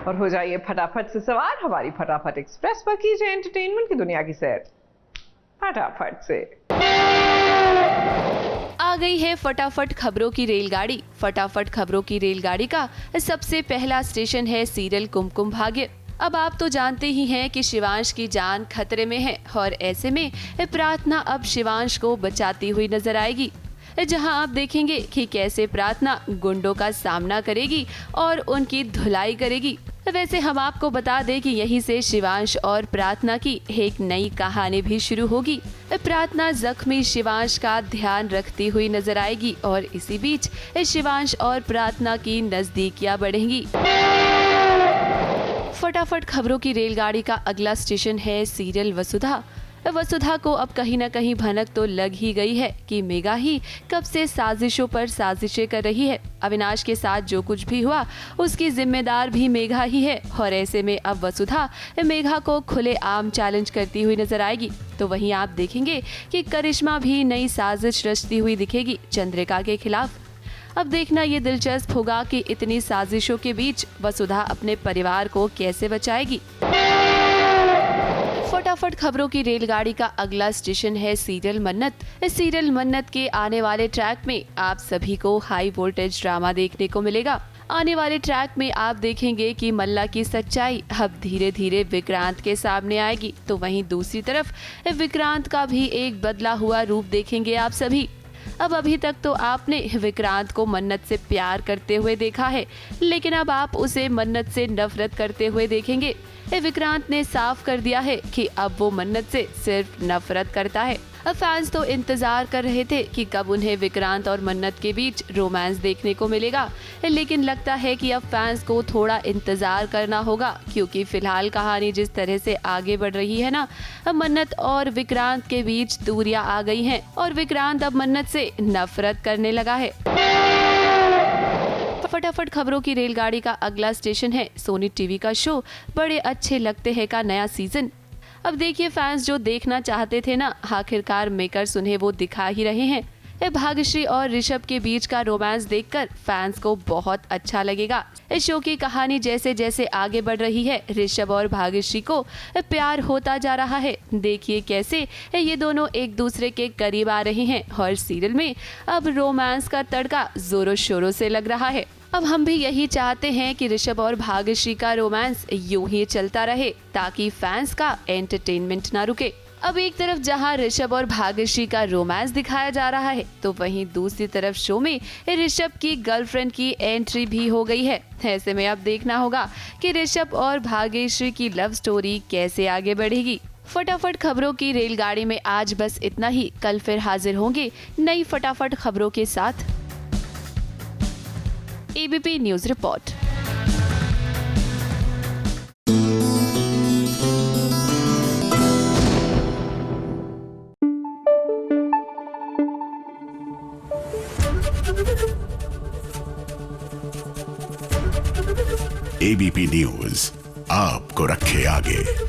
और हो जाइए फटाफट से सवार हमारी फटाफट एक्सप्रेस पर, कीजिए एंटरटेनमेंट की दुनिया की सैर फटाफट से। आ गई है फटाफट खबरों की रेलगाड़ी। फटाफट खबरों की रेलगाड़ी का सबसे पहला स्टेशन है सीरियल कुमकुम भाग्य। अब आप तो जानते ही हैं कि शिवांश की जान खतरे में है और ऐसे में प्रार्थना अब शिवांश को बचाती हुई नजर आएगी, जहां आप देखेंगे कि कैसे प्रार्थना गुंडों का सामना करेगी और उनकी धुलाई करेगी। वैसे हम आपको बता दें कि यहीं से शिवांश और प्रार्थना की एक नई कहानी भी शुरू होगी। प्रार्थना जख्मी शिवांश का ध्यान रखती हुई नजर आएगी और इसी बीच शिवांश और प्रार्थना की नजदीकियां बढ़ेंगी। फटाफट खबरों की रेलगाड़ी का अगला स्टेशन है सीरियल वसुधा। वसुधा को अब कहीं न कहीं भनक तो लग ही गई है कि मेघा ही कब से साजिशों पर साजिशें कर रही है। अविनाश के साथ जो कुछ भी हुआ उसकी जिम्मेदार भी मेघा ही है और ऐसे में अब वसुधा मेघा को खुलेआम चैलेंज करती हुई नजर आएगी। तो वहीं आप देखेंगे कि करिश्मा भी नई साजिश रचती हुई दिखेगी चंद्रिका के खिलाफ। अब देखना ये दिलचस्प होगा कि इतनी साजिशों के बीच वसुधा अपने परिवार को कैसे बचाएगी। फटाफट खबरों की रेलगाड़ी का अगला स्टेशन है सीरियल मन्नत। इस सीरियल मन्नत के आने वाले ट्रैक में आप सभी को हाई वोल्टेज ड्रामा देखने को मिलेगा। आने वाले ट्रैक में आप देखेंगे कि मल्ला की सच्चाई अब धीरे धीरे विक्रांत के सामने आएगी, तो वहीं दूसरी तरफ विक्रांत का भी एक बदला हुआ रूप देखेंगे आप सभी। अब अभी तक तो आपने विक्रांत को मन्नत से प्यार करते हुए देखा है, लेकिन अब आप उसे मन्नत से नफरत करते हुए देखेंगे। विक्रांत ने साफ कर दिया है कि अब वो मन्नत से सिर्फ नफरत करता है। अब फैंस तो इंतजार कर रहे थे कि कब उन्हें विक्रांत और मन्नत के बीच रोमांस देखने को मिलेगा, लेकिन लगता है कि अब फैंस को थोड़ा इंतजार करना होगा, क्योंकि फिलहाल कहानी जिस तरह से आगे बढ़ रही है ना, अब मन्नत और विक्रांत के बीच दूरियां आ गई हैं और विक्रांत अब मन्नत से नफरत करने लगा है। फटाफट खबरों की रेलगाड़ी का अगला स्टेशन है सोनी टीवी का शो बड़े अच्छे लगते हैं का नया सीजन। अब देखिए, फैंस जो देखना चाहते थे ना, आखिरकार मेकर्स उन्हें वो दिखा ही रहे हैं। भाग्यश्री और ऋषभ के बीच का रोमांस देखकर फैंस को बहुत अच्छा लगेगा। इस शो की कहानी जैसे जैसे आगे बढ़ रही है, ऋषभ और भाग्यश्री को प्यार होता जा रहा है। देखिए कैसे ये दोनों एक दूसरे के करीब आ रहे हैं और सीरियल में अब रोमांस का तड़का जोरों शोरों से लग रहा है। अब हम भी यही चाहते हैं कि ऋषभ और भाग्यश्री का रोमांस यूं ही चलता रहे, ताकि फैंस का एंटरटेनमेंट ना रुके। अब एक तरफ जहां ऋषभ और भाग्यश्री का रोमांस दिखाया जा रहा है, तो वहीं दूसरी तरफ शो में ऋषभ की गर्लफ्रेंड की एंट्री भी हो गई है। ऐसे में अब देखना होगा कि ऋषभ और भाग्यश्री की लव स्टोरी कैसे आगे बढ़ेगी। फटाफट खबरों की रेलगाड़ी में आज बस इतना ही। कल फिर हाजिर होंगे नई फटाफट खबरों के साथ। ABP news report. ABP news आपको रखे आगे।